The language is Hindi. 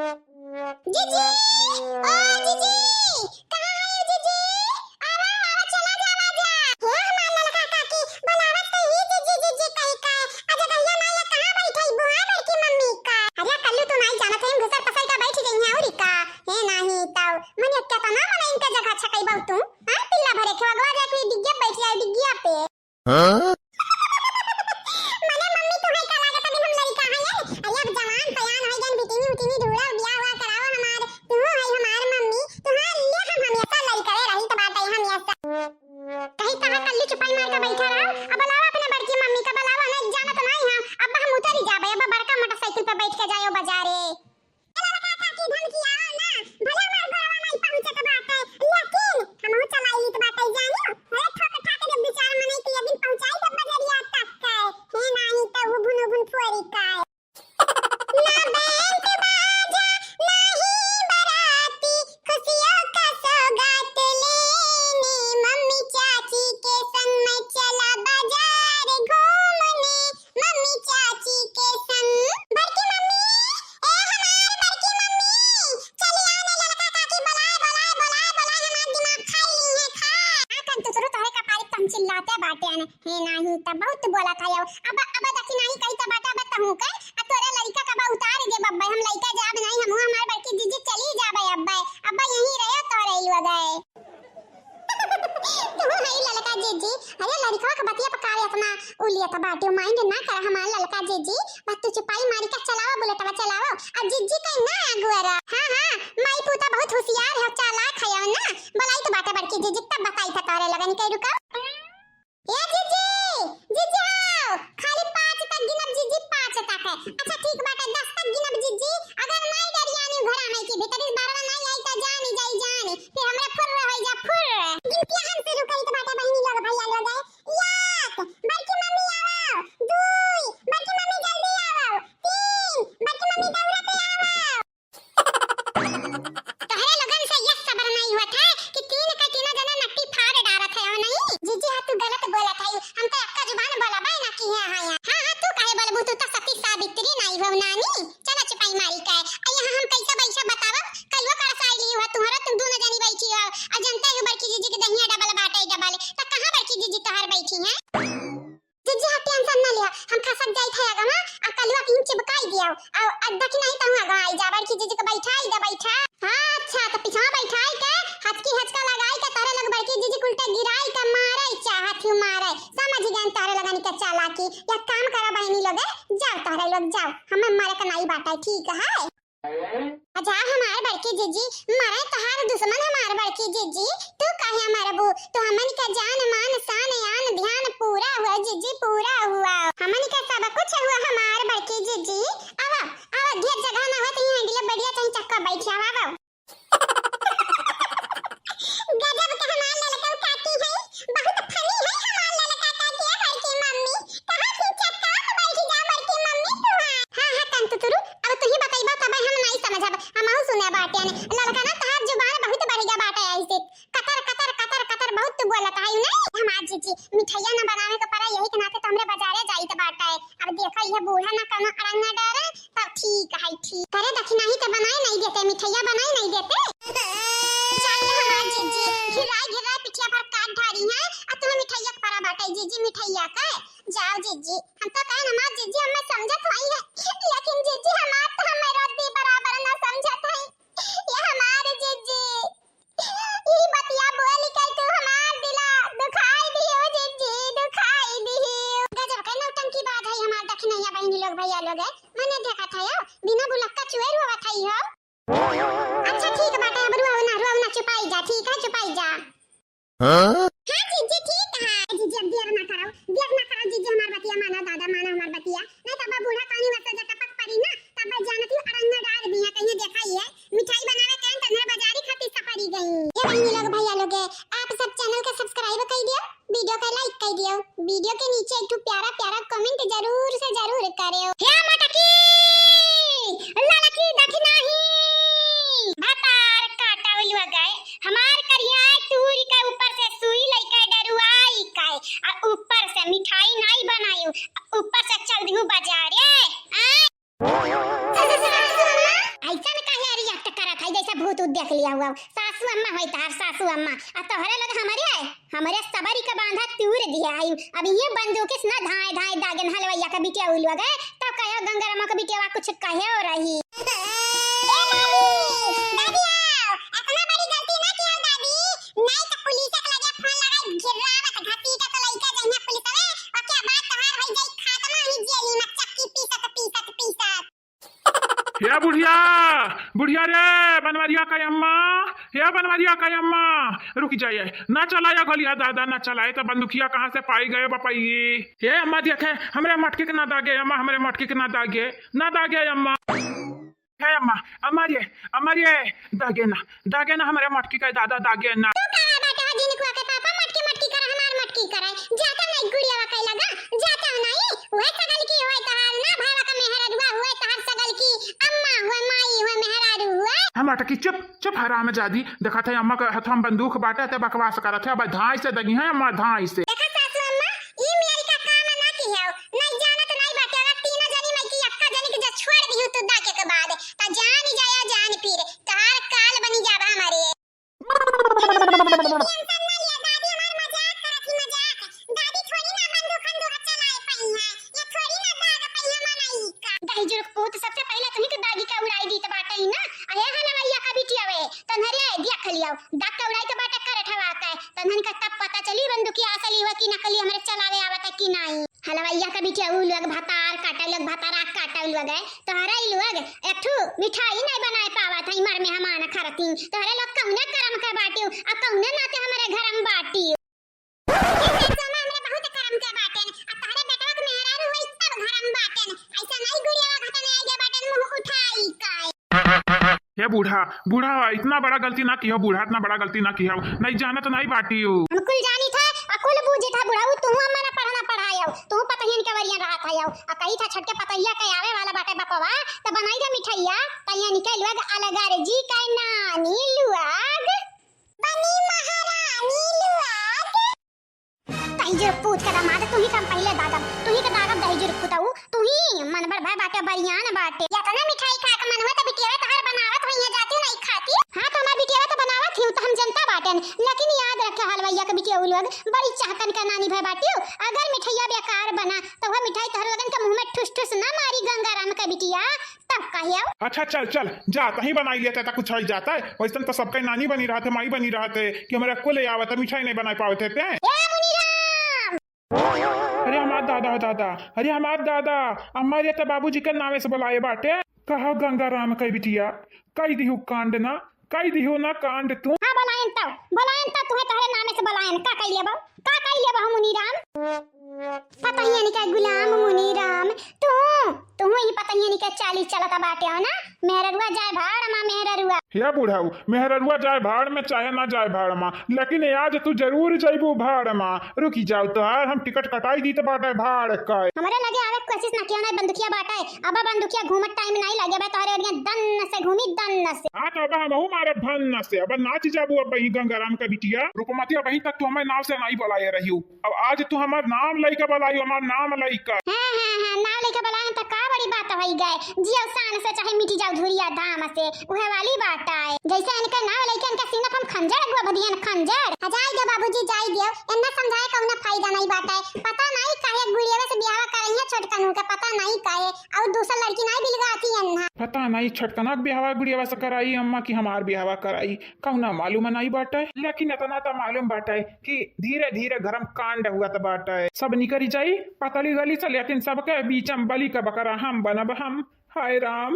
जीजी, ओ जीजी, कहाँ है ये जीजी? आवा आवा चला जा आवा जा। हे हमार लड़का काकी बुलावत तो ही जीजी जीजी कही का। अजय भैया माया कहाँ बैठई बुआ बड़की मम्मी का। अरे कल्लू तू नहीं जानत है घुसर पसर का बैठ गई है औरी का। हे नहीं ताऊ मने क्या तना मने इनका जगह छकई बाऊ तू। हां पिल्ला भरे खवगवा जा कोई डिग्गिया बैठ जाए डिग्गिया पे। हां मने मम्मी तू है का लागत अभी हम लड़का है। अरे अब जवान पयान है जन बिटिनी उटिनी ढूंढा बियाह हुआ करावा हमार तू है हमार मम्मी तू हां ले हम हमेशा लड़का रही तो बात है हम ऐसा कहीं कहां कल्लू चुपाई मार के बैठा रहा। अब बुलावा अपने बड़की मम्मी का बुलावा ना जाना तो नहीं हां अब हम उतर ही जाबे अब बड़का मोटरसाइकिल पे बैठ के जायो बाजारे। चला काका की धमकी आओ ना भला हमार घरवा नहीं पहुंचे तो बात है लेकिन हम चलाई तो बात है जानियो अरे ठोक ठाक के बेचारा मने के एक दिन पहुंचाई तब बजरिया तक का है नहीं तो वो भुन भुन फोरी का ना बैंक बाजा नहीं बराती खुशियों का सौगात लेने मम्मी चाची के संग मैं चला बाजार घूमने मम्मी चाची के संग बड़की मम्मी ए हमार बड़की मम्मी चली आने लड़का काकी बुलाए बुलाए बुलाए बुलाए हमार दिमाग खाई ली है खा आकन तो तोरे का पारी तम चिल्लाते बाटे है नहीं तब बहुत बोला था अब दखी नहीं कही तब बाटा बताऊं का तोरे लड़का का उतार दे बब्बा हम लड़का जाब नहीं हम हमार बड़की जीजी चली जाबे अब्बा यहीं रहे तो रही गए तू है लड़का जीजी अरे लड़का का बतिया पकावे अपना उलिया त बाटे माइंड ना कर हमार लड़का जीजी बस तू चुपाई मारी का चलाओ बुलेटवा चलाओ अब जीजी कहीं ना अगुरा हां माई पूता बहुत होशियार है चालाक है ना बलाई तो बाटे बड़की जीजी तब बताई था तोरे लगन के रुका ए जीजी जीजी आओ खाली 5 तक गिनब जीजी 5 तक है अच्छा ठीक बाटे 10 तक गिनब जीजी अगर नहीं डरियानी घर आने की भीतर इस 12 नहीं आई त जानी जाई जानी फिर हमरा फुर रही जा फुर गिनती हम शुरू करी तो बाटे बहिनी लोग भैया लोग है 1 बड़की मम्मी आओ 2 बड़की मम्मी जल्दी आओ 3 बड़की मम्मी दौड़ते आओ तोहरे लगन से ये सबर नहीं हुआ था कि 3 का 3 जना नट्टी फाड़ डालत है नहीं जीजी हां तू गलत बोला था हम तो अक्का जुबान बोला भाई ना की है हां तू काहे बोलबू तू तो सती सावित्री नहीं हो नानी चला चुपाई मारी का यहाँ हम कैसा बैठा बतावा कलवा का साइड ली हुआ तुम्हारा तुम दोनों जनी बैठी हो और जनता है बड़की जीजी के दहिया डबल बाटे डबल त कहां बड़की जीजी तोहर बैठी है जीजी हां टेंशन ना लिया हम खसक जाई थे आगा आ कलवा की चिपकाई दियो और अड्डा की नहीं तहु आगा आई जा बड़की जीजी के बैठाई दे बैठा हां अच्छा तो पीछा बैठाई के हचकी हचका लगाई के तारे लग बड़की जीजी उल्टा गिराई के मारे चाहत हूं मारे समझ गए तारे लगानी के चालाकी या काम करा बहनी लोग जाओ तारे लोग जाओ हमें मारे का नहीं बाटा ठीक है अच्छा हमारे बड़की जीजी मारे तोहार दुश्मन हमारे बड़की जीजी तू काहे हमारे बू तो हमन का जान मान शान यान ध्यान पूरा हुआ जीजी पूरा हुआ हमन का सब कुछ हुआ हमारे बड़की जीजी आवा आवा ढेर जगह ना हो तो यहां डिले बढ़िया चंग चक्का बैठ आवा आवा गजब के हमार लड़का काकी है बहुत फनी है हमार लड़का काकी है बड़की मम्मी कहां से चक्का में बैठ जा बड़की मम्मी तू हां तंतु तुरु अब तू ही बताइबा तब हम नहीं समझब हमहु सुने बाटे ने लड़का ना तहार जुबान बहुत बढ़िया बाटे ऐसे कतर कतर कतर कतर बहुत तू बोलत है नहीं हमार जीजी मिठाइया ना बनावे के पड़ा यही के नाते तो हमरे बाजारे जाई त बाटे अब देखा ये बूढ़ा ना कनो अड़ंगा डरे तब ठीक है ठीक करे दखी नहीं तो बनाए नहीं देते मिठाइया बनाए नहीं देते जान हमार जीजी घिरा पिठिया पर काट ढारी है आ तुम मिठाइया परा बाटे जीजी मिठाइया का जाओ जीजी हम तो कहे ना मां जीजी हमें समझत हई है लेकिन जीजी हमार तो हमें रोटी बराबर ना समझत हई ये हमार जीजी ई बतिया बोली के तू हमार दिला दुखाई दियो जीजी दुखाई दियो गजब के नौटंकी बात है हमार दखनैया बहनी लोग भैया लोग मैंने देखा था यो बिना बुलक्का चुएर हुआ था यो अच्छा ठीक बात है अब रुआ ना चुपाई जा ठीक है चुपाई जा हां जीजी ठीक है जीजी अब देर ना करो जीजी हमार बतिया माना दादा माना हमार बतिया नहीं तब बूढ़ा कानी वसे जटपक पड़ी ना तब जानत हूं अरंगा डाल दिया कहीं देखा ही है मिठाई बनावे कान तंदर बाजारी खाती सफरी गई ये बहनी लोग भैया लोग आप सब चैनल को सब्सक्राइब कर दियो वीडियो को लाइक कर दियो वीडियो के नीचे एक प्यारा प्यारा कमेंट जरूर से जरूर करियो हे मटकी लड़की दखी नहीं भातार काटा हुआ गए हमार करिया टूरी का ऊपर से सुई लइका डरुआई का और ऊपर से मिठाई नहीं बनाई ऊपर से चल दियो बाजार ए भूत देख लिया हुआ सासू अम्मा होई तार सासू अम्मा आ तोहरे लोग हमारे सबरी का बांधा तूर दिया आई अब ये बंदूक से ना धाए धाए दागन हलवैया का बिटिया उल गए तो कहो गंगारामा का बिटिया कुछ कहे हो रही हे बुढ़िया बुढ़िया रे बनवरिया का अम्मा हे बनवरिया का अम्मा रुक जाइए ना चलाया गोलिया दादा ना चलाए तो बंदूकिया कहाँ से पाई गए बपाई हे अम्मा देखे हमरे मटके के ना दागे अम्मा हमरे मटके के ना दागे अम्मा हे अम्मा अम्मा रे दागे ना हमारे मटकी का दादा दागे ना हम अटकी चुप हराम जादी देखा थे अम्मा का हथम बंदूक बाटे थे बकवास करा थे अब धाई से दगी है अम्मा धाई से देखा सासू अम्मा ई मेरी का काम ना की है नहीं जाना तो नहीं बाटे अगर तीनों जनी मैं की अक्का जनी के जो छोड़ दी हूं तो दाके के बाद त जान ही जाया जान पीर तार काल बनी जाबा हमारे टेंशन ना लिया दादी हमार मजाक करत ही मजाक दादी थोड़ी ना बंदूक चलाए पई है ये थोड़ी ना दाग पई है मनाई का दही जुर्क पूत सबसे पहले तुही के दागी का उड़ाई दी त बाटे ही ना अहे हनवैया का बिटिया वे तन्हरे देख लियो दाग का उड़ाई तो बाटे करे ठवाता है तन्हन का तब पता चली बंदूकी असली हुआ कि नकली हमरे चलावे आवत है कि नहीं हलवैया का बिटिया उ लोग भतार काटा लोग भतारा काटा लोग है तोहरा ई लोग एकठू मिठाई नहीं बनाए पावत है मर मेहमान खरती तोहरे लोग कौने करम के बाटियो आ कौने नाते हमरे घर में बाटियो हमरे बहुत करम के बाटेन आ तोहरे बेटवा के मेहरारू होई तब घर में बाटेन ऐसा नहीं गुड़िया घटने आगे बाटेन मुंह उठाई काय हे बूढ़ा इतना बड़ा गलती ना किया बूढ़ा इतना बड़ा गलती ना किया नहीं जाना तो नहीं बाटी हो हम कुल जानी था अकुल बूझे था बुढ़ाऊ तू अम्मा ना पढ़ना पढ़ायो तू पतहिन के वरियन रहा था आ कही था छटके पतैया के आवे वाला बाटे बपवा त बनाई दा मिठाइया तैया निकल लुआग अलगार जी का नानी लुआग बनी महारानी लुआग तैजर पूत का दामाद तू ही कम पहले दादा तू ही का दादा तैजर पुताऊ तू ही मनबर भाई बाटे बरियान बाटे या तना मिठाई खा के मनवा त बिटिया तहर बनावत होइया जाती नहीं खाती हां तो हमार बिटिया तो बनावत ही तो हम जनता बाटन लेकिन याद रखे हलवैया के बिटिया लोग बड़ी चाहकन का नानी भाई बाटियो अगर मिठाइया बेकार बना तो वह मिठाई तहर लगन के मुंह में ठुस ठुस ना मारी गंगाराम का बिटिया तब कहियो अच्छा चल जा कहीं बनाई लेते कुछ हो जाता है वैसे तो सबका नानी बनी रहा थे माई बनी रहा थे कि हमारे कुल आवत मिठाई नहीं बना पाते थे अरे हमार दादा अम्मा रे तो बाबूजी के नामे से बुलाए बाटे कहो गंगाराम कई बिटिया कई दिहु कांड ना कई दिहु ना कांड तू हां बुलाएन त तुम्हें तोहरे नामे से बुलाएन का कइले बा मुनीराम पता ही नहीं का गुलाम मुनीराम तू ही पता ही नहीं का 40 चलता बाटे हो ना मेहररुआ जाए भाड़ मां मेहररुआ या बुढ़ाऊ मेहररुआ जाए भाड़ में चाहे ना जाए भाड़ मां लेकिन आज तू जरूर जाइबू भाड़ मां रुकी जाओ तो यार हम टिकट कटाई दी तो बाटे भाड़ का हमरे लगे आवे कोशिश ना किया ना बंदूकिया बाटे अब बंदूकिया घूमत टाइम नहीं लगे बे तोहरे ओरिया दन से घूमी दन से हां तो अब हम मारे भन से अब नाच जाबू अब वही गंगाराम का बिटिया रुकमती अब वही तक तू हमें नाम से नहीं बुलाए रही अब आज तू हमार नाम लई के बुलाई हमार नाम लई का हां नाम लई के बुलाए त का बड़ी बात होई गए जियो शान से चाहे मिटी जाओ धुरिया दाम से उहे वाली बात है जैसे इनका नाम लई के इनका सीना हम खंजर अगवा बदियन खंजर जाई दे बाबूजी जाई दियो इन्ना समझाए कौनो फायदा नहीं बात है पता नहीं काहे गुड़िया से ब्याह करई है छोटकनू के पता नहीं काहे और दूसरा लड़की नहीं बिलगाती है पता नहीं छटकना ब्याह गुड़िया से कराई अम्मा की हमार ब्याह कराई कौना मालूम नहीं बाटे लेकिन इतना तो मालूम बाटे कि धीरे धीरे घरम कांड हुआ तो बाटे सब निकली जाई पतली गली से लेकिन सबके बीच में बलि का बकरा हम बनब हम हाय राम।